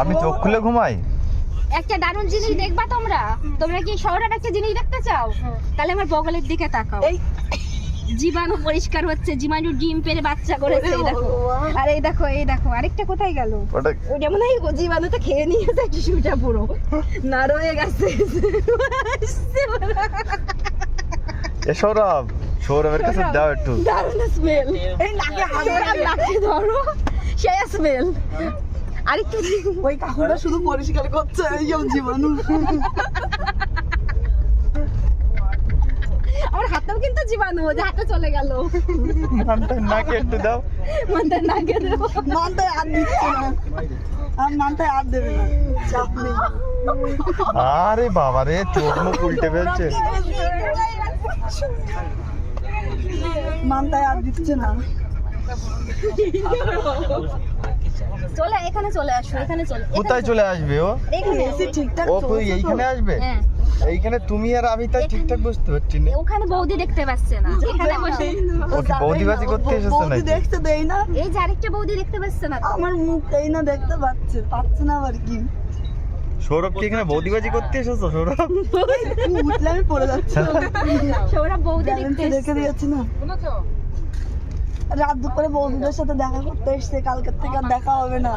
আমি চোখ খুলে ঘুমাই। একটা দারুণ জিনিস দেখবা তোমরা? তোমরা কি শহরের একটা জিনিস দেখতে চাও? তাহলে আমার বগলের দিকে তাকাও। জীবাণু পরিষ্কার হচ্ছে, জীবাণু ডিম পেড়ে বাচ্চা করেছে, এই দেখো। আর এই দেখো, এই দেখো আরেকটা কোথায় গেল? ওটা মনে হয় জীবাণুটা খেয়ে নিয়েছে টিস্যুটা পুরো না রয়ে গেছে। এ সৌরভ, সৌরভের কাছে দাও একটু। দারুণ স্মেল। এই নাকে নাকে ধরো, সেই স্মেল। আরেকটু ওই কাকুটা শুধু পরিষ্কার করছে এই সব জীবাণু। আমার হাতেও কিন্তু জীবাণু, যে হাতে চলে গেল। মানটা নাকে একটু দাও। মানটা নাকে দেবো। মানটায় আর দিচ্ছে না, আর মানটায় আর দেবে না, চাপ নেই। আরে বাবা রে, চোখ মুখ উল্টে ফেলছে। মানটায় আর দিচ্ছে না। চলে এখানে চলে আসো, এখানে চলে। কোথায় চলে আসবে ও? এখানে এসি ঠিকঠাক ও চলছে তো? এইখানে আসবে? হ্যাঁ, এইখানে তুমি আর আমি তাই ঠিকঠাক বুঝতে পারছি না। ওখানে বৌদি দেখতে পাচ্ছে না, এখানে বসে। ও কি বৌদিবাজি করতে এসেছে বৌদি নাকি? দেখতে দেই না, এই যে আরেকটা বৌদি দেখতে পাচ্ছে না। আমার মুখ এই না দেখতে পাচ্ছে না আবার কি। সৌরভ কি এখানে বৌদিবাজি করতে এসেছো সৌরভ? উঠলে আমি পড়ে যাচ্ছি, ওরা বৌদি দেখতে দেখে দিয়েছি না। রাত দুপুরে বৌদিদের সাথে দেখা করতে এসছে, কালকের থেকে আর দেখা হবে না।